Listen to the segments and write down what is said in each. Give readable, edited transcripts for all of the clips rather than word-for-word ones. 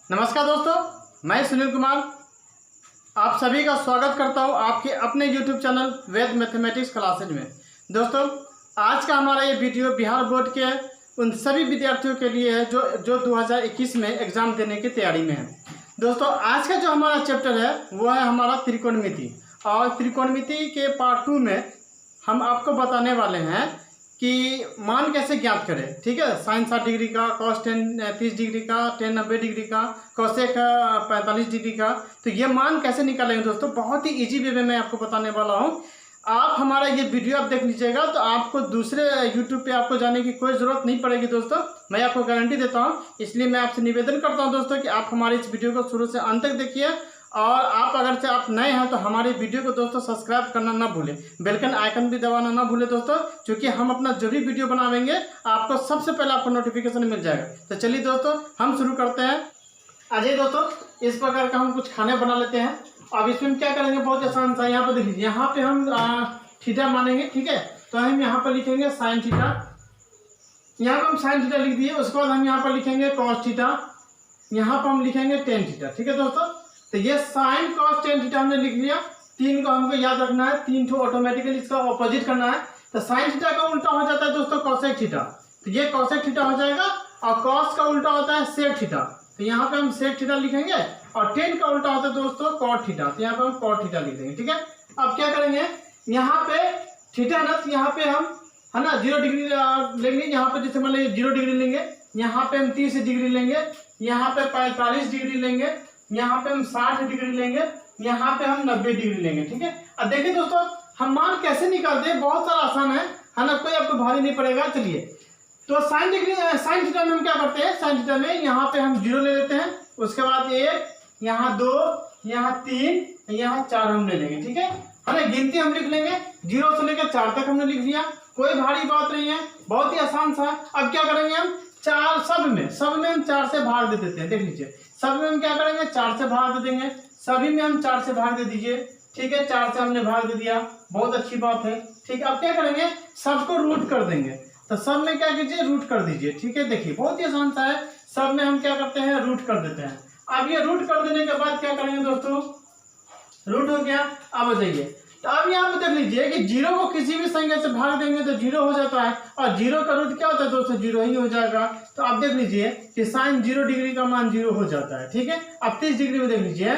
नमस्कार दोस्तों, मैं सुनील कुमार आप सभी का स्वागत करता हूं आपके अपने YouTube चैनल वेद मैथमेटिक्स क्लासेज में। दोस्तों, आज का हमारा ये वीडियो बिहार बोर्ड के उन सभी विद्यार्थियों के लिए है जो 2021 में एग्ज़ाम देने की तैयारी में है। दोस्तों, आज का जो हमारा चैप्टर है वो है हमारा त्रिकोणमिति, और त्रिकोणमिति के पार्ट 2 में हम आपको बताने वाले हैं कि मान कैसे ज्ञात करें। ठीक है, साइन 60 डिग्री का, कॉस 30 डिग्री का, टेन 90 डिग्री का, कोसेक 45 डिग्री का, तो ये मान कैसे निकालेंगे। दोस्तों, बहुत ही इजी वे में मैं आपको बताने वाला हूँ। आप हमारा ये वीडियो आप देख लीजिएगा तो आपको दूसरे यूट्यूब पे आपको जाने की कोई ज़रूरत नहीं पड़ेगी। दोस्तों, मैं आपको गारंटी देता हूँ, इसलिए मैं आपसे निवेदन करता हूँ दोस्तों कि आप हमारे इस वीडियो को शुरू से अंत तक देखिए। और आप अगर से आप नए हैं तो हमारे वीडियो को दोस्तों सब्सक्राइब करना ना भूलें, बेल का आइकन भी दबाना ना भूलें दोस्तों, क्योंकि हम अपना जो भी वीडियो बनावेंगे आपको सबसे पहले आपको नोटिफिकेशन मिल जाएगा। तो चलिए दोस्तों, हम शुरू करते हैं। आ जाइए दोस्तों, इस प्रकार का हम कुछ खाने बना लेते हैं। अब इसमें हम क्या करेंगे, बहुत आसान सा। यहाँ पर देखिए, यहाँ पे हम थीटा मानेंगे। ठीक है, तो हम यहाँ पर लिखेंगे साइन थीटा। यहाँ पर हम साइन थीटा लिख दिए। उसके बाद हम यहाँ पर लिखेंगे कॉस थीटा, यहाँ पर हम लिखेंगे टेन थीटा। ठीक है दोस्तों, तो ये साइन कॉस टेन थीटा हमने लिख लिया। तीन को हमको याद रखना है, तीन ठो ऑटोमेटिकली इसका ऑपोजिट करना है। तो साइन थीटा का उल्टा हो जाता है दोस्तों कोसेक थीटा, तो ये कोसेक थीटा हो जाएगा। और कॉस का उल्टा होता है सेक थीटा, तो यहाँ पे हम सेक थीटा लिखेंगे। और टेन का उल्टा होता है दोस्तों कॉट थीटा, तो यहाँ पे हम कॉट थीटा लिख देंगे। ठीक है, अब क्या करेंगे, यहाँ पे थीटा ना, तो यहाँ पे हम है ना 0 डिग्री लेंगे। यहाँ पे जैसे मान लीजिए 0 डिग्री लेंगे, यहाँ पे हम 30 डिग्री लेंगे, यहाँ पे 45 डिग्री लेंगे, यहाँ पे हम 60 डिग्री लेंगे, यहाँ पे हम 90 डिग्री लेंगे। ठीक है, अब देखिए दोस्तों, हम मान कैसे निकालते हैं, बहुत सारा आसान है ना, कोई आपको भारी नहीं पड़ेगा। चलिए, तो साइन थीटा में हम क्या करते हैं, साइन थीटा में यहाँ पे हम 0 ले लेते हैं। उसके बाद 1, यहाँ 2, यहाँ 3, यहाँ 4 हम ले लेंगे। ठीक है ना, गिनती हम लिख लेंगे 0 से लेकर 4 तक हमने लिख लिया। कोई भारी बात नहीं है, बहुत ही आसान सा। अब क्या करेंगे, हम 4 सब में हम 4 से भाग दे देते हैं। देख लीजिए, सब में हम क्या करेंगे, 4 से भाग दे देंगे। सभी में हम 4 से भाग दे दीजिए। ठीक है, 4 से हमने भाग दे दिया, बहुत अच्छी बात है। ठीक है, अब क्या करेंगे, सबको रूट कर देंगे। तो सब में क्या कीजिए, रूट कर दीजिए। ठीक है, देखिए बहुत ही आसान सा है। सब में हम क्या करते हैं, रूट कर देते हैं। अब ये रूट कर देने के बाद क्या करेंगे दोस्तों, रूट हो गया। अब जाइए, तो अब यहाँ पे देख लीजिए कि 0 को किसी भी संख्या से भाग देंगे तो 0 हो जाता है, और 0 का रूट क्या होता है दोस्तों, 0 ही हो जाएगा। तो आप देख लीजिए कि साइन 0 डिग्री का मान 0 हो जाता है। ठीक है, अब 30 डिग्री में देख लीजिए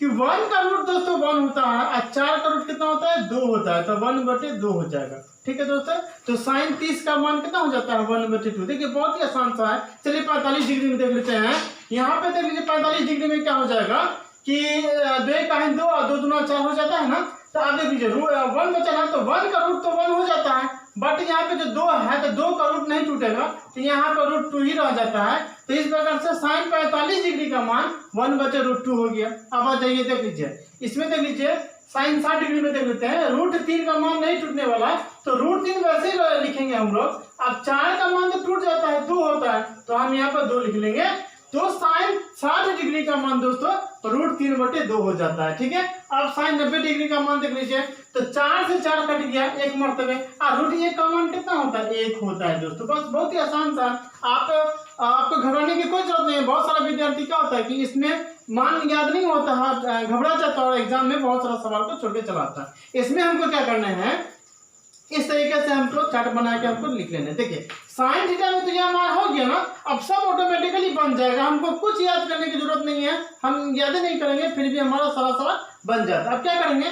कि 1 का रूट दोस्तों 1 होता है, और 4 का रूट कितना होता है, 2 होता है, तो 1/2 हो जाएगा। ठीक है दोस्तों, तो साइन 30 का मान कितना हो जाता है, 1/2। देखिए बहुत ही आसान सा है। चलिए 45 डिग्री में देख लेते हैं। यहाँ पे देख लीजिए 45 डिग्री में क्या हो जाएगा कि 2 का 2 और 2 दूना 4 हो जाता है ना। तो आप देख लीजिए 1 बचा है, तो 1 का रूट तो 1 हो जाता है, बट यहाँ पे जो 2 है तो 2 का रूट नहीं टूटेगा, तो यहाँ पे रूट 2 ही रह जाता है। तो इस प्रकार से साइन 45 डिग्री का मान 1/√2 हो गया। अब आ जाइए, देख लीजिए इसमें देख लीजिए साइन 60 डिग्री में देख लेते हैं। √3 का मान नहीं टूटने वाला है, तो √3 वैसे ही लिखेंगे हम लोग। अब 4 का मान तो टूट जाता है, 2 होता है, तो हम यहाँ पर 2 लिख लेंगे। तो साइन 60 डिग्री का मान दोस्तों √3/2 हो जाता है। ठीक है, अब साइन 90 डिग्री का मान देख लीजिए, तो 4 से 4 कट गया एक मरतबे, और √1 का मान कितना होता है, 1 होता है दोस्तों। बस बहुत ही आसान सा। आपको घबराने की कोई जरूरत नहीं है। बहुत सारा विद्यार्थी क्या होता है कि इसमें मान याद नहीं होता है, घबरा जाता है और एग्जाम में बहुत सारा सवाल को छोड़ के चलाता है। इसमें हमको क्या करना है, इस तरीके से हमको चार्ट बना के हमको लिख लेना है। देखिए साइन थीटा में तो यह मान हो गया ना, अब सब ऑटोमेटिकली बन जाएगा, हमको कुछ याद करने की जरूरत नहीं है, हम याद नहीं करेंगे, फिर भी हमारा सारा सवाल बन जाता है। अब क्या करेंगे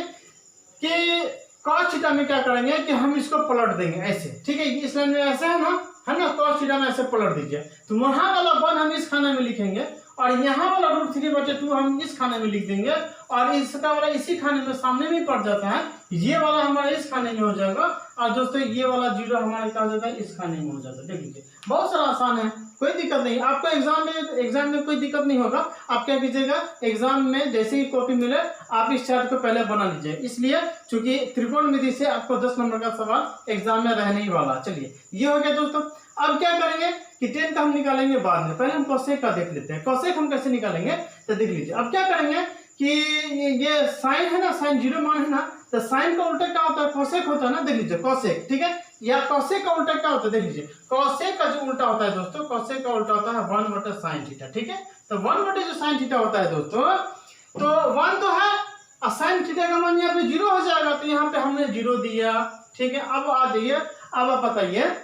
कि कॉस थीटा में क्या करेंगे कि हम इसको पलट देंगे ऐसे। ठीक है, इस लाइन में ऐसे है ना, कॉस थीटा में ऐसे पलट दीजिए। तो वहां वाला 1 हम इस खाने में लिखेंगे, और यहाँ वाला √3/2 हम इस खाने में लिख देंगे, और इसका वाला इसी खाने में सामने में पड़ जाता है। ये वाला हमारा इस खाने में हो जाएगा, और दोस्तों ये वाला 0 हमारे क्या हो जाता है, इस खाने में हो जाता है। देख लीजिए बहुत सारा आसान है, कोई दिक्कत नहीं। आपको एग्जाम में कोई दिक्कत नहीं होगा। आप क्या कीजिएगा, एग्जाम में जैसे ही कॉपी मिले आप इस चार्ट को पहले बना लीजिए, इसलिए चूंकि त्रिकोणमिति से आपको 10 नंबर का सवाल एग्जाम में रहने ही वाला। चलिए ये हो गया दोस्तों। अब क्या करेंगे कि टेन का हम निकालेंगे बाद में, पहले हम कोसेक का देख लेते हैं। कोसेक हम कैसे निकालेंगे, तो देख लीजिए। अब क्या करेंगे कि ये साइन है ना, साइन 0 मान है ना, तो साइन का उल्टा क्या होता है, कोसेक होता है ना। देख लीजिए कोसेक, ठीक है, या कॉसेक का उल्टा क्या होता है, देख लीजिए कॉसेक का जो उल्टा होता है दोस्तों, कॉसेक का उल्टा होता है 1/sin थीटा। ठीक है, तो 1/ जो sin थीटा होता है दोस्तों, तो 1 तो है और sin थीटा का मान यहाँ पे 0 हो जाएगा, तो यहाँ पे हमने 0 दिया। ठीक है, अब आ जाइए, अब आप बताइए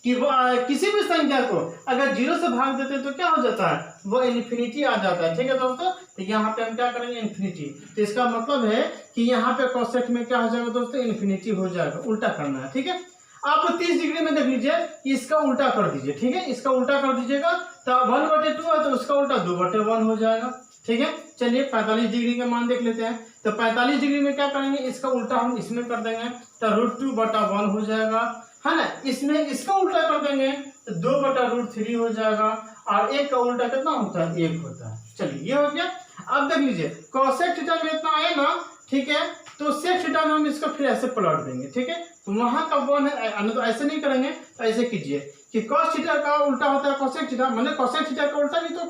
कि वो किसी भी संख्या को अगर 0 से भाग देते हैं तो क्या हो जाता है, वो इन्फिनिटी आ जाता है। ठीक है दोस्तों, तो यहाँ पे हम क्या करेंगे, इन्फिनिटी। तो इसका मतलब है कि यहाँ पे कॉसेक में क्या हो जाएगा दोस्तों, इन्फिनिटी हो जाएगा, उल्टा करना है। ठीक है, आप 30 डिग्री में देख लीजिए, इसका उल्टा कर दीजिए। ठीक है, इसका उल्टा कर दीजिएगा तो 1/2 है, तो उसका उल्टा 2/1 हो जाएगा। ठीक है, चलिए 45 डिग्री का मान देख लेते हैं। तो 45 डिग्री में क्या करेंगे, इसका उल्टा हम इसमें कर देंगे तो √2/1 हो जाएगा, है ना। इसमें इसका उल्टा कर देंगे तो 2/√3 हो जाएगा, और एक का उल्टा कितना होता है, 1 होता है। चलिए ये हो गया। अब देख लीजिए कॉसेक थीटा में इतना आए ना, ठीक है, तो सेक थीटा में हम इसको फिर ऐसे पलट देंगे। ठीक है, तो वहां का 1 है, तो ऐसे नहीं करेंगे, तो ऐसे कीजिए कि cos थीटा का उल्टा होता है cosec थीटा, मतलब cosec थीटा का उल्टा भी तो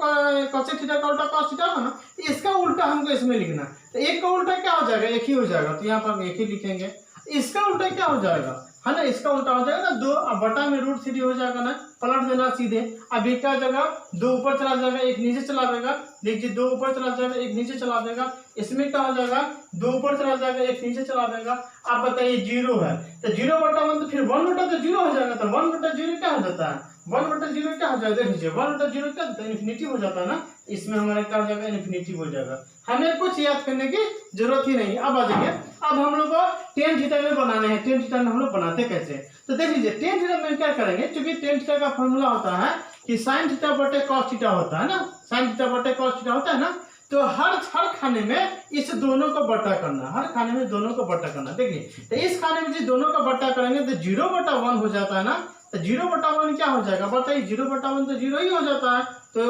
cosec थीटा का उल्टा cos थीटा होगा ना, इसका उल्टा हमको इसमें लिखना है। तो एक का उल्टा क्या हो जाएगा, एक ही हो जाएगा, तो यहाँ पर हम एक ही लिखेंगे। इसका उल्टा क्या हो जाएगा, है ना, इसका उल्टा हो जाएगा ना 2, अब बटा में √3 हो जाएगा ना, पलट देना सीधे। अब एक क्या हो जाएगा, 2 ऊपर चला जाएगा, एक नीचे चला जाएगा। देखिए 2 ऊपर चला जाएगा, एक नीचे चला जाएगा। इसमें क्या हो जाएगा, 2 ऊपर चला जाएगा, एक नीचे चला जाएगा। आप बताइए 0 है, तो 0/1 तो फिर 1/0 हो जाएगा, तो 1/0 क्या हो जाता है, 1/0 क्या हो जाएगा, देख लीजिए 1/0 क्या होता है, इन्फिनिटी हो जाता है ना। इसमें हमारा क्या हो जाएगा, इन्फिनिटी हो जाएगा। हमें कुछ याद करने की जरूरत ही नहीं। अब आ जाइए, अब हम लोग को tan थीटा में बनाने हैं। tan थीटा में हम लोग बनाते कैसे, तो देख लीजिए tan थीटा में क्या करेंगे, क्योंकि tan थीटा का फॉर्मूला होता है कि sin थीटा बटे cos थीटा होता है ना, sin थीटा बटे cos थीटा होता है ना। तो हर खाने में इस दोनों को बटा करना, हर खाने में दोनों को बटा करना। देखिए तो इस खाने में जो दोनों का बटा करेंगे तो 0/1 हो जाता है ना, तो 0/1 क्या हो जाएगा बताइए, 0/1 तो 0 ही हो जाता है। तो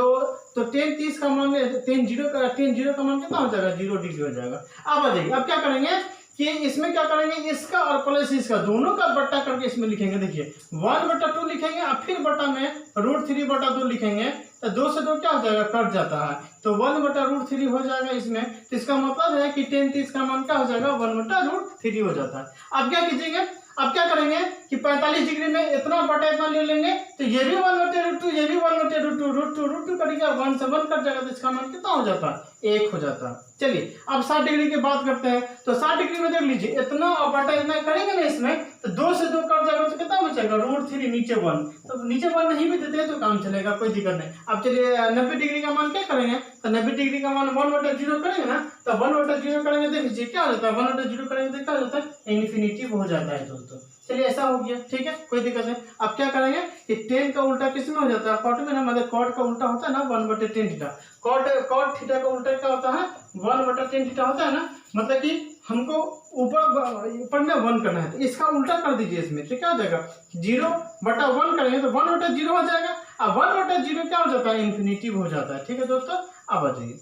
tan 30 का मान, tan 0 का मान कितना हो जाएगा, 0 डिग्री हो जाएगा। अब आ जाइए, अब क्या करेंगे कि इसमें क्या करेंगे, इसका और प्लस इसका दोनों का बट्टा करके इसमें लिखेंगे। देखिए 1/2 लिखेंगे और फिर बटा में √3/2 लिखेंगे, तो 2 से 2 क्या हो जाएगा, कट जाता है, तो 1/√3 हो जाएगा इसमें। तो इसका मतलब है कि tan 30 का मान क्या हो जाएगा, 1/√3 हो जाता है। अब क्या कीजिएगा, अब क्या करेंगे कि 45 डिग्री में इतना बटा इतना ले लेंगे, तो ये भी 1/√2, ये भी 1/√2, √2 कटेगा, 1 से 1 कट जाएगा, तो इसका मान कितना हो जाता है, 1 हो जाता है। चलिए अब 60 डिग्री की बात करते हैं, तो 60 डिग्री में देख लीजिए इतना और बटा इतना करेंगे ना इसमें, तो 2 से 2 कट जाएगा, तो कितना बचेगा, √3 नीचे 1, तो नीचे 1 नहीं भी देते हैं तो काम चलेगा, कोई दिक्कत नहीं। अब चलिए 90 डिग्री का मान क्या करेंगे, तो 90 डिग्री का मान 1/0 करेंगे ना, तो 1/0 करेंगे, देख लीजिए क्या हो जाता है, 1/0 करेंगे तो क्या हो जाता है, इन्फिनिटी हो जाता है दोस्तों। चलिए ऐसा हो गया, ठीक है, कोई दिक्कत नहीं। अब क्या करेंगे कि tan का उल्टा किस में हो जाता है, cot में ना, मतलब cot का उल्टा होता है ना 1/tan थीटा, cot थीटा का उल्टा क्या होता है, 1/tan थीटा होता है ना, मतलब कि हमको ऊपर में 1 करना है, तो इसका उल्टा कर दीजिए इसमें, तो क्या हो जाएगा, 0/1 करेंगे तो 1/0 हो जाएगा, अब 1/0 क्या हो जाता है, इन्फिनिटी हो जाता है। ठीक है दोस्तों, अब आ जाइए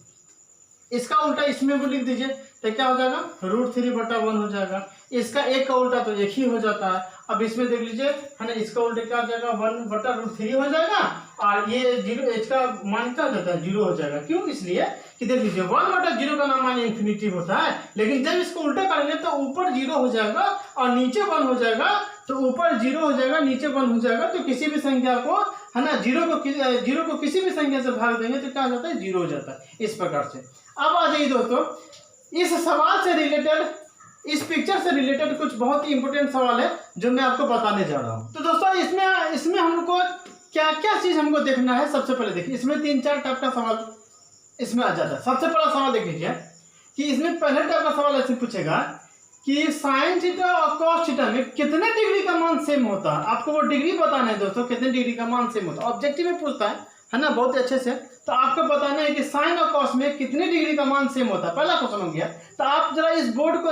इसका उल्टा इसमें भी लिख दीजिए, तो क्या हो जाएगा, √3/1 हो जाएगा। इसका एक का उल्टा तो एक ही हो जाता है। अब इसमें देख लीजिए, है ना, इसका उल्टा क्या हो जाएगा, 1/√3 हो जाएगा, और ये 0, इसका मान क्या हो जाता है, 0 हो जाएगा। क्यों, इसलिए कि देख लीजिए 1/0 का मान इन्फिनिटी होता है, लेकिन जब इसको उल्टा करेंगे तो ऊपर 0 हो जाएगा और नीचे 1 हो जाएगा, तो ऊपर 0 हो जाएगा नीचे 1 हो जाएगा, तो किसी भी संख्या को, है ना, 0 को किसी भी संख्या से भाग देंगे तो क्या हो जाता है, 0 हो जाता है, इस प्रकार से। अब आ जाइए दोस्तों, इस सवाल से रिलेटेड, इस पिक्चर से रिलेटेड कुछ बहुत ही इंपॉर्टेंट सवाल है जो मैं आपको बताने जा रहा हूं। तो दोस्तों इसमें हमको क्या क्या चीज हमको देखना है, सबसे पहले देखिए इसमें 3-4 टाइप का सवाल इसमें आ जाता है। सबसे पहला सवाल देख लीजिए कि इसमें पहले टाइप का सवाल ऐसे पूछेगा कि साइन थीटा और कॉस थीटा में कितने डिग्री का मान सेम होता है। आपको वो डिग्री बताना है दोस्तों, कितने डिग्री का मान सेम होता है, ऑब्जेक्टिव में पूछता है ना, बहुत अच्छे से। तो आपको बताना है कि साइन और कॉस में कितने डिग्री का मान सेम होता है, पहला क्वेश्चन हो गया। तो आप जरा इस बोर्ड को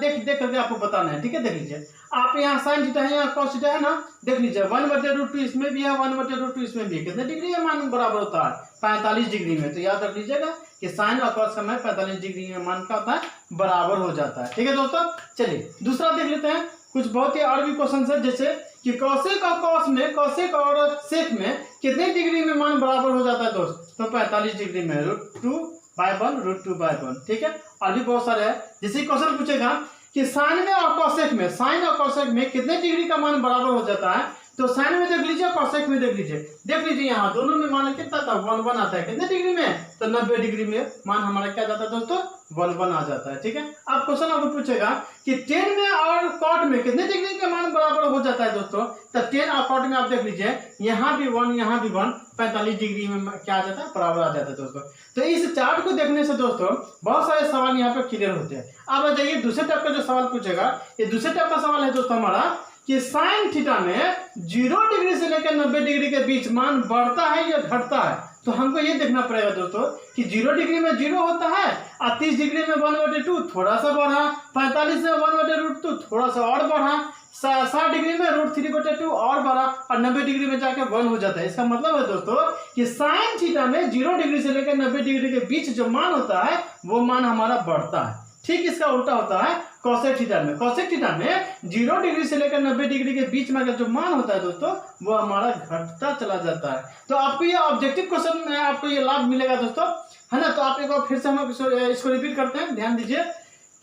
देख करके आपको बताना है, ठीक है। देख लीजिए आप यहाँ साइन थीटा है, यहाँ कॉस थीटा है ना, देख लीजिए 1/√2 इसमें भी है, 1/√2 इसमें भी है, कितने डिग्री का मान बराबर होता है, 45 डिग्री में। तो याद रख लीजिएगा कि साइन और कॉस का मान 45 डिग्री में मान का होता है, बराबर हो जाता है, ठीक है दोस्तों। चलिए दूसरा देख लेते हैं, कुछ बहुत ही और भी क्वेश्चन है, जैसे कि कॉसेक और कॉस में, कॉसेक और सेक में कितने डिग्री में मान बराबर हो जाता है दोस्त, तो 45 डिग्री में, √2/1 √2/1, ठीक है। और भी बहुत सारे है, जैसे क्वेश्चन पूछेगा कि साइन में और कॉसेक में, साइन और कॉसेक में कितने डिग्री का मान बराबर हो जाता है। तो साइन में देख लीजिए, कॉसेक में देख लीजिए यहाँ दोनों में मान कितना था 1 1 आता है। कितने डिग्री में, तो 90 डिग्री में मान हमारा क्या जाता है दोस्तों 1 1 आ जाता है। ठीक है, अब क्वेश्चन आपको पूछेगा कि टेन में और कॉट में कितने डिग्री का मान बराबर हो जाता है दोस्तों। तो टेन और कॉट में आप देख लीजिए, यहाँ भी 1 यहाँ भी 1, 45 डिग्री में क्या आ जाता है, बराबर आ जाता है दोस्तों। तो इस चार्ट को देखने से दोस्तों बहुत सारे सवाल यहाँ पे क्लियर होते हैं। अब आ जाइए दूसरे टाइप का जो सवाल पूछेगा, ये दूसरे टाइप का सवाल है दोस्तों हमारा कि साइन थीटा में 0 डिग्री से लेकर 90 डिग्री के बीच मान बढ़ता है या घटता है। तो हमको ये देखना पड़ेगा दोस्तों कि 0 डिग्री में 0 होता है और 30 डिग्री में 1/2 थोड़ा सा बढ़ा, 45 में 1/2 थोड़ा सा और बढ़ा, 60 डिग्री में √3/2 और बढ़ा और 90 डिग्री में जाकर 1 हो जाता है। इसका मतलब है दोस्तों कि साइन थीटा में 0 डिग्री से लेकर 90 डिग्री के बीच जो मान होता है वो मान हमारा बढ़ता है। ठीक इसका उल्टा होता है कोसेक थीटा में। कोसेक थीटा में 0 डिग्री से लेकर 90 डिग्री के बीच में जो मान होता है दोस्तों वो हमारा घटता चला जाता है। तो आपको ये ऑब्जेक्टिव क्वेश्चन में आपको ये लाभ मिलेगा दोस्तों, है ना। तो आप एक बार फिर से हम इसको रिपीट करते हैं, ध्यान दीजिए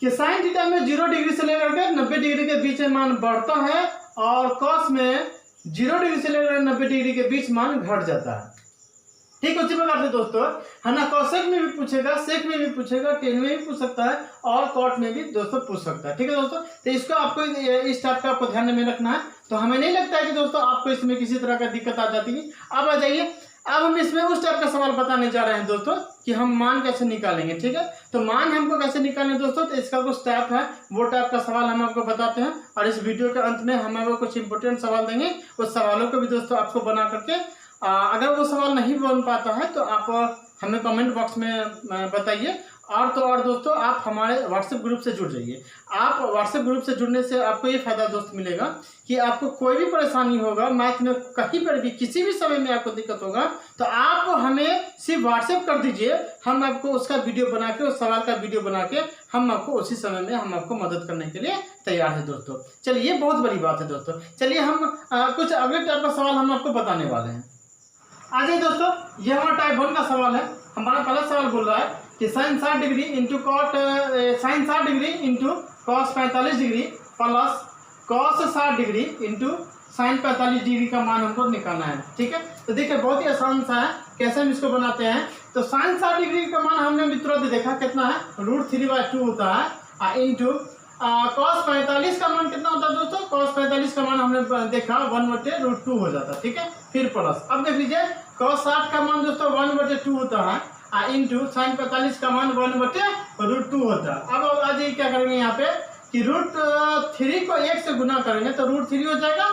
कि साइन थीटा में 0 डिग्री से लेकर के 90 डिग्री के बीच में मान बढ़ता है और कॉस में 0 डिग्री से लेकर 90 डिग्री के बीच मान घट जाता है। ठीक उसी प्रकार से दोस्तों, है ना, कोसेक में भी पूछेगा, सेक में भी पूछेगा, टेन में भी पूछ सकता है और कॉट में भी दोस्तों पूछ सकता है। ठीक है दोस्तों, तो इसको आपको इस टाइप का आपको ध्यान में रखना है। तो हमें नहीं लगता है कि दोस्तों आपको इसमें किसी तरह का दिक्कत आ जाती है। अब आ जाइए, अब हम इसमें उस टाइप का सवाल बताने जा रहे हैं दोस्तों कि हम मान कैसे निकालेंगे। ठीक है, तो मान हमको कैसे निकालें दोस्तों, तो इसका कुछ टाइप है, वो टाइप का सवाल हम आपको बताते हैं और इस वीडियो के अंत में हम आपको कुछ इंपोर्टेंट सवाल देंगे। उस सवालों को भी दोस्तों आपको बना करके अगर वो सवाल नहीं बन पाता है तो आप हमें कमेंट बॉक्स में बताइए। और तो और दोस्तों आप हमारे व्हाट्सएप ग्रुप से जुड़ जाइए। आप व्हाट्सएप ग्रुप से जुड़ने से आपको ये फायदा दोस्त मिलेगा कि आपको कोई भी परेशानी होगा मैथ में, कहीं पर भी किसी भी समय में आपको दिक्कत होगा तो आप हमें सिर्फ व्हाट्सएप कर दीजिए, हम आपको उसका वीडियो बना के, उस सवाल का वीडियो बना के हम आपको उसी समय में हम आपको मदद करने के लिए तैयार है दोस्तों। चलिए, ये बहुत बड़ी बात है दोस्तों। चलिए हम कुछ अगले टाइप का सवाल हम आपको बताने वाले हैं। आ जाइए दोस्तों, ये हमारा टाइप 1 का सवाल है। हमारा पहला सवाल बोल रहा है कि sine 60 degree into cot, sine 60 degree into cos 45 degree plus cos 60 degree into sine 45 degree का मान हमको निकालना है। ठीक है, तो देखिए बहुत ही आसान सा है, कैसे हम इसको बनाते हैं। तो साइन 60 डिग्री का मान हमने मित्रों देखा कितना है, √3/2 होता है इंटू कॉस 45 का मान कितना होता है दोस्तों, कॉस 45 का मान हमने देखा 1/√2 हो जाता है। ठीक है, फिर प्लस, अब देख लीजिए कॉस 60 का मान दोस्तों 1/2 होता है इंटू साइन 45 का मान 1/√2 होता है। अब आज ये क्या करेंगे यहाँ पे कि √3 को 1 से गुना करेंगे तो √3 हो जाएगा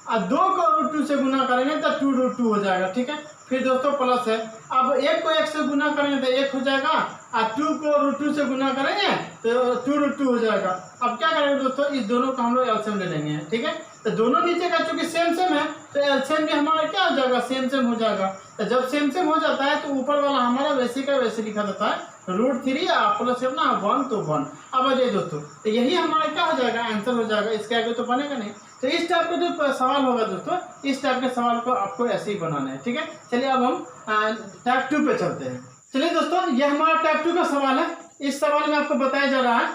और 2 को √2 से गुना करेंगे तो 2√2 हो जाएगा। ठीक है, फिर दोस्तों प्लस है, अब 1 को 1 से गुना करेंगे तो 1 हो जाएगा और 2 को √2 से गुना करेंगे तो 2√2 हो जाएगा। अब क्या करेंगे दोस्तों, इस दोनों का हम लोग एलसीएम ले लेंगे। ठीक है, तो दोनों नीचे का चूंकि सेम सेम है तो एलसीएम भी हमारा क्या हो जाएगा, सेम सेम हो जाएगा। तो जब सेम सेम हो जाता है तो ऊपर वाला हमारा वैसे का वैसे लिखा जाता है √3 प्लस अपना 1 तो 1। अब आ जाइए दोस्तों, तो यही हमारा क्या हो जाएगा, आंसर हो जाएगा, इसके आगे तो बनेगा नहीं। तो इस टाइप का जो सवाल होगा दोस्तों, इस टाइप के सवाल को आपको ऐसे ही बनाना है। ठीक है, चलिए अब हम टाइप 2 पे चलते हैं। चलिए दोस्तों, ये हमारा टाइप 2 का सवाल है। इस सवाल में आपको बताया जा रहा है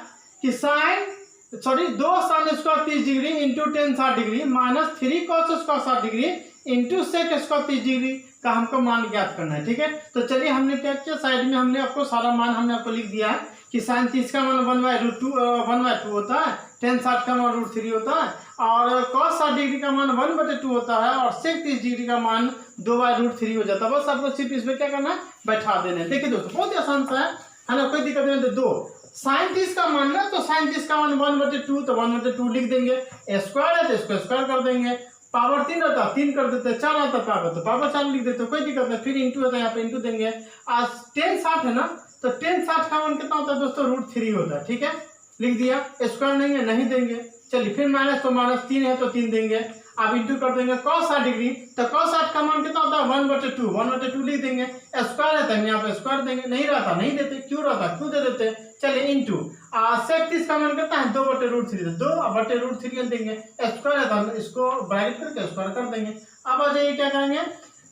कि 2 sine square 30 degree into 10 60 degree minus 3 cos square 60 degree into sec square 30 degree का हमको मान ज्ञात करना है। ठीक है, तो चलिए हमने क्या किया, साइड में हमने आपको सारा मान हमने आपको लिख दिया है कि साइन 30 का मान 1/2 होता है, 10 60 का मान √3 होता है और कॉस 60 डिग्री का मान 1/2 होता है और सेक 30 डिग्री का मान 2/√3 हो जाता है। बस आपको सिर्फ इसमें क्या करना है, बैठा देना है। देखिए दोस्तों बहुत ही आसान सा है ना, कोई दिक्कत नहीं। दो साइन 30 का मान है तो साइन 30 का मान 1/2 तो 1/2 लिख देंगे, स्क्वायर है तो इसको स्क्वायर कर देंगे, पावर 3 रहता 3 कर देते, 4 आता पावर तो पावर 4 लिख देते, कोई दिक्कत नहीं। फिर इंटू होता है, यहाँ पे इंटू देंगे। आज 10 60 है ना, तो 10 60 का मान कितना होता है दोस्तों, √3 होता है। ठीक है, लिख दिया, स्क्वायर देंगे नहीं देंगे। चलिए फिर माइनस, तो माइनस 3 है तो 3 देंगे। आप इंटू कर देंगे कॉस 60 डिग्री, तो कॉस 60 का मान कितना होता है 1/2 लिख देंगे। स्क्वायर है तो हम यहाँ पे स्क्वायर देंगे, नहीं रहता नहीं देते, क्यों रहता क्यों दे देते। चलिए इंटू सेक 30 का मान कितना है 2/√3, 2/√3 देंगे। स्क्वायर है तो इसको ब्रैकेट करके स्क्वायर कर देंगे। अब आ जाइए क्या करेंगे,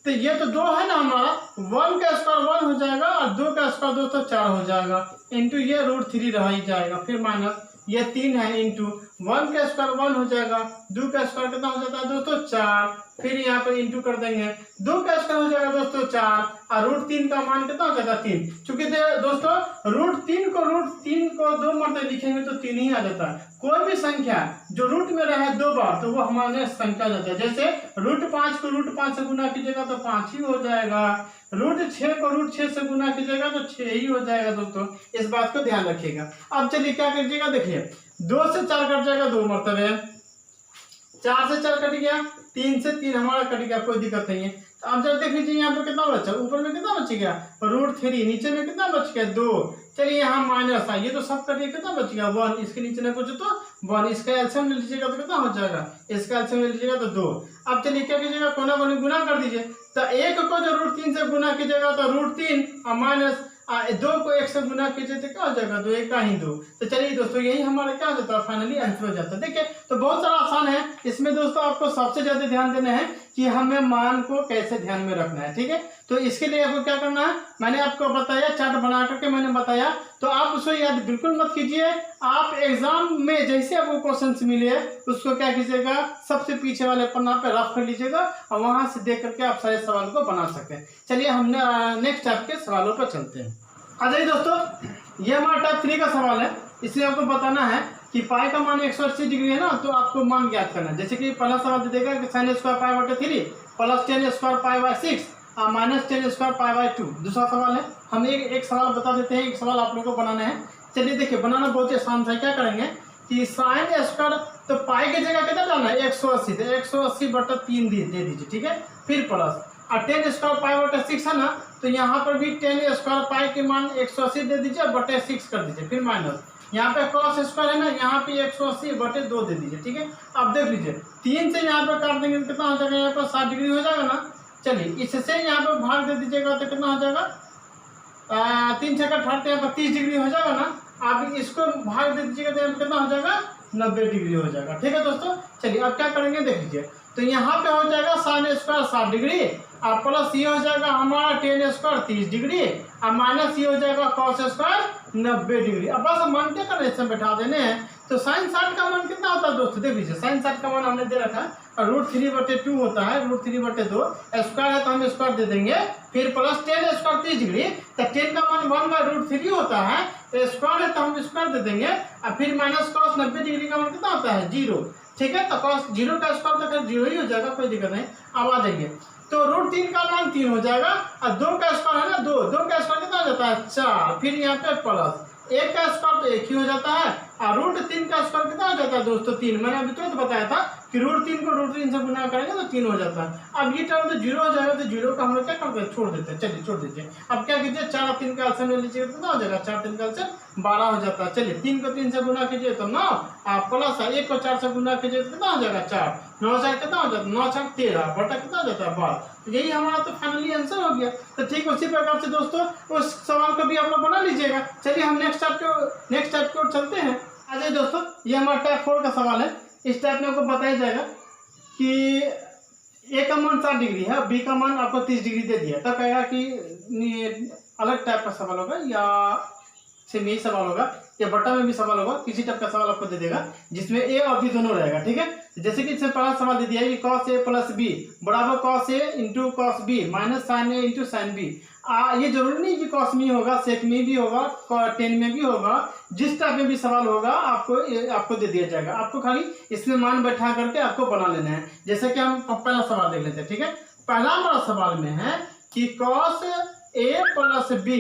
तो ये तो 2 है ना हमारा, 1 का स्क्वायर 1 हो जाएगा और 2 का स्क्वायर दोस्तों 4 हो जाएगा इंटू ये √3 रह ही जाएगा। फिर माइनस ये 3 है इंटू 1 का स्क्वायर 1 हो जाएगा, 2 का स्क्वायर कितना हो जाता है दोस्तों 4, फिर यहाँ पर इंटू कर देंगे, 2 का स्क्वायर हो जाएगा दोस्तों 4 और √3 का मान कितना हो जाएगा 3। चूंकि दोस्तों √3 को 2 मरतबे लिखेंगे तो 3 ही आ जाता है। कोई भी संख्या जो रूट में रहे 2 बार तो वो हमारे संख्या आ जाता है। जैसे √5 को √5 से गुना कीजिएगा तो 5 ही हो जाएगा, √6 को √6 से गुना कीजिएगा तो 6 ही हो जाएगा दोस्तों, इस बात को ध्यान रखिएगा। अब चलिए क्या कीजिएगा, देखिए 2 से 4 कट जाएगा 2 मरतबे, 4 से 4 कट गया, 3 से 3 हमारा कट गया, कोई दिक्कत नहीं है। तो अब जब देख लीजिए यहाँ पे कितना बचा, ऊपर में कितना बच गया √3, नीचे में कितना बच गया 2, चलिए यहाँ माइनस ये तो सब कटिए, कितना बच गया 1, इसके नीचे में कुछ तो 1, इसका एलसीएम ले लीजिएगा तो कितना हो जाएगा, इसका एलसीएम ले लीजिएगा तो 2। अब चलिए क्या कीजिएगा, कोना कोनी गुना कर दीजिए, तो 1 को जो √3 से गुना कीजिएगा तो √3 और माइनस 2 को 1 से गुना कीजिए तो क्या हो जाएगा 2 1 का ही 2। तो चलिए दोस्तों यही हमारा क्या हो जाता है, फाइनली आंसर हो जाता है। देखिए तो बहुत सारा आसान है, इसमें दोस्तों आपको सबसे ज्यादा ध्यान देना है कि हमें मान को कैसे ध्यान में रखना है, ठीक है। तो इसके लिए आपको क्या करना है, मैंने आपको बताया, चार्ट बना करके मैंने बताया, तो आप उसको याद बिल्कुल मत कीजिए। आप एग्जाम में जैसे आपको क्वेश्चन मिले उसको क्या कीजिएगा, सबसे पीछे वाले पन्ना पे रफ कर लीजिएगा और वहां से देख करके आप सारे सवाल को बना सकते हैं। चलिए हमने नेक्स्ट टाइप के सवालों पर चलते हैं। आ जाइए दोस्तों, ये हमारा टाइप 3 का सवाल है। इसलिए आपको बताना है कि पाई का मान 180 डिग्री है ना, तो आपको मान ज्ञात करना है। जैसे कि पहला सवाल दे देगा कि sin square π/3 plus tan square π/6 और माइनस tan स्क्वायर π/2। दूसरा सवाल है, हम एक सवाल बता देते हैं, एक सवाल आप लोगों को बनाना है। चलिए देखिए, बनाना बहुत ही आसान है। क्या करेंगे कि sin स्क्वायर, तो पाई की जगह कितना डालना है 180, तो 180/3 दे दीजिए, ठीक है। फिर प्लस और tan स्क्वायर π/6 है ना, तो यहाँ पर भी tan स्क्वायर पाई के मान 180 दे दीजिए बटे 6 कर दीजिए, फिर माइनस यहाँ पे cos स्क्वायर है ना, यहाँ पे 180/2 दे दीजिए, ठीक है। अब देख लीजिए 3 से यहाँ पर काट देंगे कितना हो जाएगा, यहाँ पर 60 डिग्री हो जाएगा ना। चलिए इससे यहाँ पर भाग दे दीजिएगा तो कितना हो जाएगा, 3 से काटते यहाँ पर 30 डिग्री हो जाएगा ना। आप इसको भाग दे दीजिएगा तो यहाँ पर कितना हो जाएगा 90 डिग्री हो जाएगा, ठीक है दोस्तों। चलिए अब क्या करेंगे देख लीजिए, तो यहाँ पे हो जाएगा sin स्क्वायर 60 डिग्री और प्लस ये हो जाएगा हमारा tan स्क्वायर 30 डिग्री और माइनस ये हो जाएगा cos स्क्वायर 90 डिग्री। अब बस मान क्या करना है, इसमें बैठा देने हैं। तो sin 60 का मान कितना होता है दोस्तों, देख लीजिए sin 60 का मान हमने दे रखा है और √3/2 होता है, √3/2 स्क्वायर है तो हम स्क्वायर दे देंगे, फिर प्लस tan स्क्वायर 30 डिग्री, तो tan का मान 1/√3 होता है, स्क्वायर है तो हम स्क्वायर दे देंगे और फिर माइनस cos 90 डिग्री का मान कितना होता है 0, ठीक है। तो cos 0 का स्क्वायर तो 0 ही हो जाएगा, कोई दिक्कत नहीं। अब आ जाएंगे तो √3 का मान 3 हो जाएगा और 2 का स्क्वायर है ना 2 का स्क्वायर कितना हो जाता है 4, फिर यहाँ पे प्लस 1 का स्क्वायर तो 1 ही हो जाता है और √3 का स्क्वायर कितना हो जाता है दोस्तों 3। मैंने अभी तुरंत बताया था कि √3 को √3 से गुना करेंगे तो 3 हो जाता है। अब ये टर्म तो 0 हो जाएगा, तो 0 का हम लोग क्या करते हैं छोड़ देते हैं। चलिए छोड़ दीजिए। अब क्या कीजिए 4 और 3 का एलसीएम ले लीजिए, कितना हो जाएगा 4 3 का एलसीएम 12 हो जाता है। चलिए 3 को 3 से गुना कीजिए तो 9 और प्लस 1 को 4 से गुना कीजिए तो कितना हो जाएगा 4, 9 4 कितना हो जाता है 9 4 13 बटा कितना हो जाता है 12। तो यही हमारा तो फाइनली आंसर हो गया। तो ठीक उसी प्रकार से दोस्तों उस सवाल को भी आप लोग बना लीजिएगा। चलिए हम नेक्स्ट टाइप को चलते हैं। आ जाइए दोस्तों, ये हमारा टाइप 4 का सवाल है। इस टाइप में आपको बताया जाएगा कि ए का मान 60 डिग्री है, बी का मान आपको 30 डिग्री दे दिया, तब कहेगा कि अलग टाइप का सवाल होगा या सेम यही सवाल होगा या बटा में भी सवाल होगा, किसी टाइप का सवाल आपको दे देगा जिसमें ए और बी दोनों रहेगा, ठीक है। जैसे कि इसमें पहला सवाल दे दिया है कि cos a प्लस बी बराबर cos a into cos b minus sin a into sin b। ये जरूरी नहीं कि cos में होगा, sec में भी होगा, tan में भी होगा, जिस टाइप में भी सवाल होगा आपको दे दिया जाएगा। आपको खाली इसमें मान बैठा करके आपको बना लेना है। जैसे कि हम पहला सवाल देख लेते हैं, ठीक है। पहला हमारा सवाल में है कि cos a प्लस b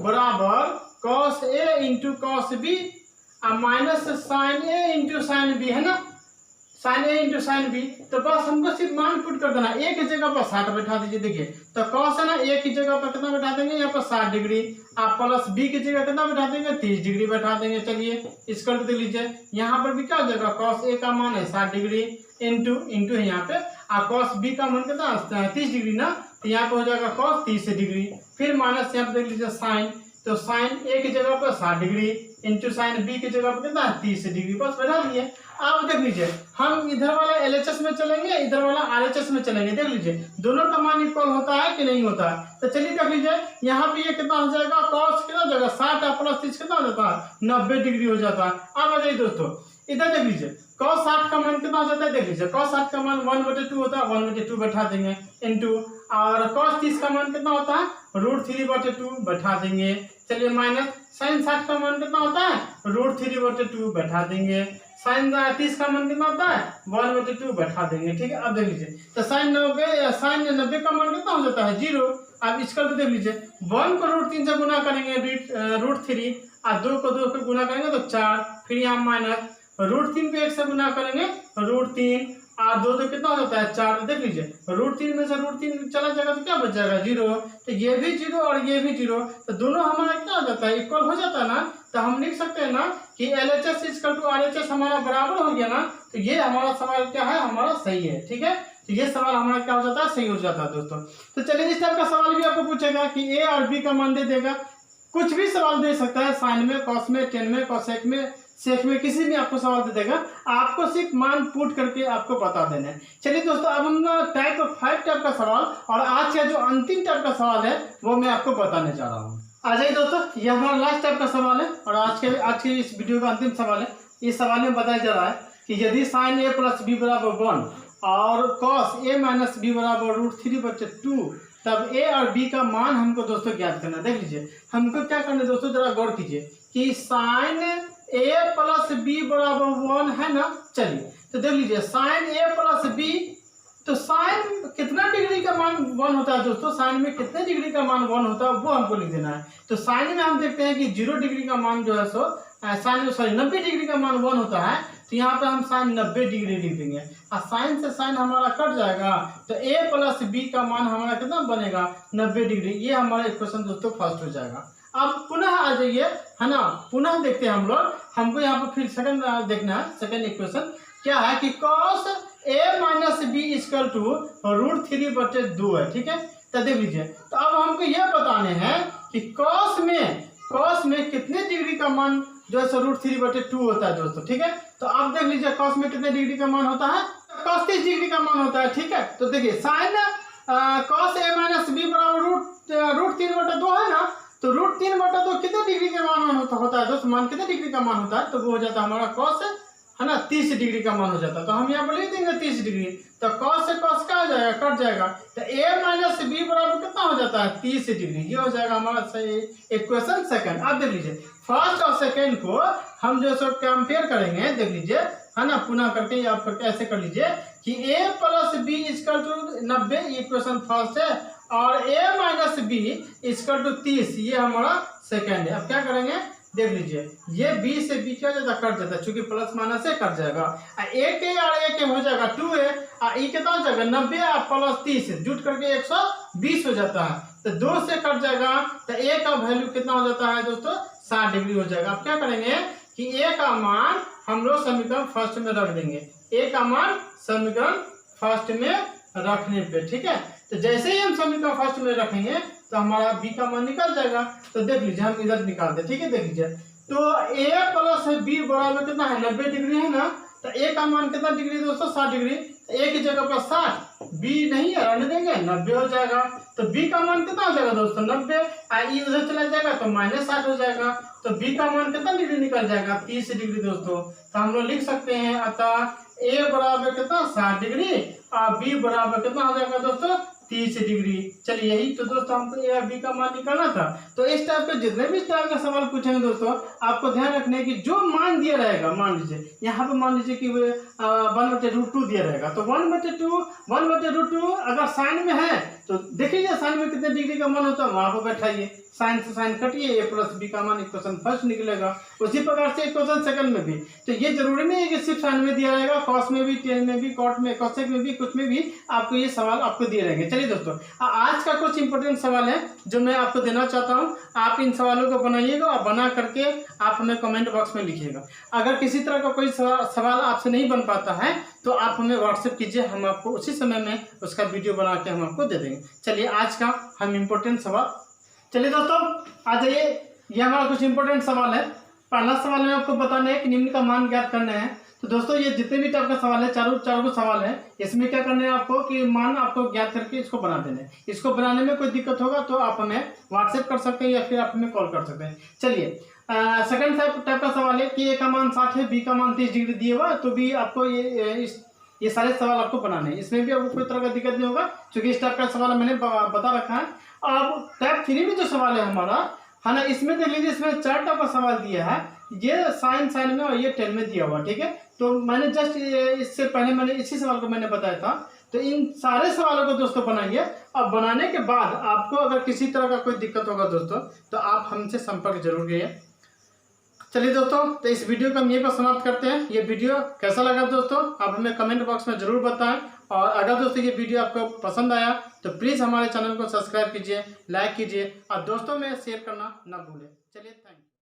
बराबर cos a into cos b और minus sin a into sin b, है ना, sin a into sin b। तो बस हमको सिर्फ मान पुट कर देना, ए की जगह पर 60 बैठा दीजिए। देखिए तो cos है ना, ए की जगह पर कितना बैठा देंगे यहाँ पर 60 डिग्री, आप प्लस बी की जगह कितना बैठा देंगे 30 डिग्री बैठा देंगे। चलिए इसको दे लीजिए, यहाँ पर भी क्या हो जाएगा cos a का मान है 60 डिग्री इंटू है यहाँ पे, और cos b का मान कितना 30 डिग्री ना, तो यहाँ पे हो जाएगा cos 30 डिग्री, फिर माइनस यहाँ पे देख लीजिए sin, तो साइन ए की जगह पर 60 डिग्री इंटू साइन बी की जगह पर कितना है 30 डिग्री, बस बैठा दिए। अब देख लीजिए हम इधर वाला LHS में चलेंगे, इधर वाला RHS में चलेंगे। देख लीजिए दोनों का मान इक्वल होता है कि नहीं होता है। तो चलिए देख लीजिए यहाँ पे ये कितना हो जाएगा, कॉस कितना हो जाएगा 60 प्लस 30 कितना हो जाता है 90 डिग्री हो जाता है। अब आ जाइए दोस्तों इधर देख लीजिए cos 60 का मान कितना हो जाता है, देख लीजिए cos 60 का मान 1/2 होता है, 1/2 बैठा देंगे इंटू, और cos 30 का मान कितना होता है √3/2 बैठा देंगे। चलिए माइनस sin 60 का मान कितना होता है √3/2 बैठा देंगे। sin 30 का मान कितना होता है 1/2 बैठा देंगे। ठीक है, अब देख लीजिए तो sin 90 का मान कितना हो जाता है 0। अब इसका भी देख लीजिए 1 को √3 से गुना करेंगे √3, और 2 को 2 से गुना करेंगे तो 4, फिर यहाँ माइनस √3 को 1 से गुना करेंगे √3, और 2 तो कितना हो जाता है 4। देख लीजिए √3 में से √3 चला जाएगा तो क्या बच जाएगा 0। तो ये भी 0 और ये भी 0, तो दोनों हमारा क्या हो जाता है इक्वल हो जाता है ना। तो हम लिख सकते हैं ना कि LHS = RHS हमारा बराबर हो गया ना। तो ये हमारा सवाल क्या है, हमारा सही है। ठीक है, तो ये सवाल हमारा क्या हो जाता है, सही हो जाता है दोस्तों। तो चलिए इस टाइप का सवाल भी आपको पूछेगा कि A और B का मान दे देगा, कुछ भी सवाल दे सकता है, साइन में, कॉस में, टेन में, कोसेक में, सेक में, किसी भी आपको सवाल दे देगा, आपको सिर्फ मान पुट करके आपको बता देना है। चलिए दोस्तों अब हम टाइप 5 टाइप का सवाल और आज का जो अंतिम टाइप का सवाल है वो मैं आपको बताने जा रहा हूँ। आ जाइए दोस्तों, ये हमारा लास्ट टाइप का सवाल है और आज के इस वीडियो का अंतिम सवाल है। इस सवाल में बताया जा रहा है कि यदि साइन A + B = 1 और कॉस A - B = √3/2, तब A और B का मान हमको दोस्तों ज्ञात करना। देख लीजिए हमको क्या करना है दोस्तों, जरा गौर कीजिए कि साइन A + B = 1 है ना। चलिए तो देख लीजिए साइन A + B, तो साइन कितना डिग्री का मान 1 होता है दोस्तों, साइन में कितने डिग्री का मान 1 होता है वो हमको लिख देना है। तो साइन में हम देखते हैं कि 0 डिग्री का मान जो है सो साइन 90 डिग्री का मान 1 होता है। तो यहाँ पे हम साइन 90 डिग्री लिख देंगे, और साइन से साइन हमारा कट जाएगा, तो A + B का मान हमारा कितना बनेगा 90 डिग्री। ये हमारा इक्वेशन दोस्तों फर्स्ट हो जाएगा। अब पुनः आ जाइए है ना, पुनः देखते हैं हम लोग, हमको यहाँ पर फिर सेकंड देखना है। सेकंड इक्वेशन क्या है कि cos A - B = √3/2 है। ठीक है, तो देख लीजिए तो अब हमको यह बताने हैं कि cos में कितने डिग्री का मान जो है √3/2 होता है दोस्तों। ठीक है, तो आप देख लीजिए cos में कितने डिग्री का मान होता है, cos 30 डिग्री का मान होता है। ठीक है, तो देखिए साइन cos A - B = √3/2 है ना, तो √3/2 कितने डिग्री का मान होता है दोस्तों, मान कितने डिग्री का मान होता है, तो वो हो जाता है हमारा cos है ना 30 डिग्री का मान हो जाता है। तो हम यहाँ पर लिख देंगे 30 डिग्री, तो cos से cos क्या हो जाएगा, कट जाएगा, तो A - B बराबर कितना हो जाता है 30 डिग्री। ये हो जाएगा हमारा सही इक्वेशन सेकंड। अब देख लीजिए फर्स्ट और सेकंड को हम जो सो कंपेयर करेंगे, देख लीजिए है ना, पुनः करके आप करके ऐसे कर लीजिए कि A + B = 90 इक्वेशन फर्स्ट है, और A - B = 30 ये हमारा सेकंड है। अब क्या करेंगे, देख लीजिए ये B से B क्या जाता कट जाता है, चूंकि प्लस माइनस से कट जाएगा, A के और A के हो जाएगा 2A, और E कितना हो जाएगा 90 और प्लस 30 जुट करके 120 हो जाता है, तो 2 से कट जाएगा, तो A का वैल्यू कितना हो जाता है दोस्तों 60 डिग्री हो जाएगा। अब क्या करेंगे कि A का मान हम लोग समीकरण फर्स्ट में रख देंगे, A का मान समीकरण फर्स्ट में रखने पे। ठीक है, तो जैसे ही हम समीकरण फर्स्ट में रखेंगे तो हमारा B का मान निकल जाएगा। तो देख लीजिए हम इधर निकालते, ठीक है, देख लीजिए तो A + B बराबर कितना है 90 डिग्री है ना, तो A का मान कितना डिग्री दोस्तों 60 डिग्री, तो A की जगह पर 60, B नहीं है रहने देंगे 90 हो जाएगा। तो B का मान कितना हो जाएगा दोस्तों 90, I उधर चला जाएगा तो -60 हो जाएगा, तो B का मान कितना डिग्री निकल जाएगा 30 डिग्री दोस्तों। तो हम लोग लिख सकते हैं अतः A बराबर कितना 60 डिग्री और B बराबर कितना हो जाएगा दोस्तों 30 डिग्री। चलिए यही तो दोस्तों हमको A और B का मान निकालना था। तो इस टाइप के जितने भी इस टाइप का सवाल पूछेंगे दोस्तों, आपको ध्यान रखना है कि जो मान दिया रहेगा, मान लीजिए यहाँ पे मान लीजिए कि 1/√2 दिया रहेगा, तो 1/√2 अगर साइन में है तो देखिए साइन में कितने डिग्री का मान होता है वहां पर बैठाइए, साइन से साइन कटिए, A + B का मान इक्वेशन फर्स्ट निकलेगा। उसी प्रकार से इक्वेशन सेकंड में भी, तो ये जरूरी नहीं है कि सिर्फ साइन में दिया रहेगा, कॉस में भी, टेन में भी, कॉट में, कोसेक में भी, कुछ में भी आपको ये सवाल आपको दिए रहेंगे। चलिए दोस्तों आज का कुछ इंपॉर्टेंट सवाल है जो मैं आपको देना चाहता हूँ, आप इन सवालों को बनाइएगा और बना करके आप हमें कमेंट बॉक्स में लिखिएगा। अगर किसी तरह का कोई सवाल आपसे नहीं बन पाता है तो आप हमें व्हाट्सएप कीजिए, हम आपको उसी समय में उसका वीडियो बना के हम आपको दे देंगे। चलिए आज का हम इम्पोर्टेंट सवाल, चलिए दोस्तों आ जाइए ये हमारा कुछ इंपॉर्टेंट सवाल है। पहला सवाल में आपको बताना है कि निम्न का मान ज्ञात करना है। तो दोस्तों ये जितने भी टाइप का सवाल है, चारों को सवाल है, इसमें क्या करना है आपको कि मान आपको ज्ञात करके इसको बना देना है। इसको बनाने में कोई दिक्कत होगा तो आप हमें व्हाट्सएप कर सकते हैं या फिर आप हमें कॉल कर सकते हैं। चलिए सेकंड टाइप का सवाल है कि ए का मान 60 है, बी का मान 30 डिग्री दिए हुआ है, तो भी आपको ये सारे सवाल आपको बनाने हैं। इसमें भी आपको कोई तरह का दिक्कत नहीं होगा क्योंकि इस टाइप का सवाल मैंने बता रखा है। अब टाइप 3 में जो सवाल है हमारा है ना, इसमें देख लीजिए, इसमें 4 टाइप का सवाल दिया है। ये साइन में और ये 10 में दिया हुआ, ठीक है। तो मैंने जस्ट इससे पहले मैंने इसी सवाल को मैंने बताया था। तो इन सारे सवालों को दोस्तों बनाइए। अब बनाने के बाद आपको अगर किसी तरह का कोई दिक्कत होगा दोस्तों तो आप हमसे संपर्क जरूर कीजिए। चलिए दोस्तों, तो इस वीडियो को हम यहीं पर समाप्त करते हैं। ये वीडियो कैसा लगा दोस्तों आप हमें कमेंट बॉक्स में जरूर बताएं। और अगर दोस्तों ये वीडियो आपको पसंद आया तो प्लीज़ हमारे चैनल को सब्सक्राइब कीजिए, लाइक कीजिए और दोस्तों में शेयर करना ना भूलें। चलिए, थैंक यू।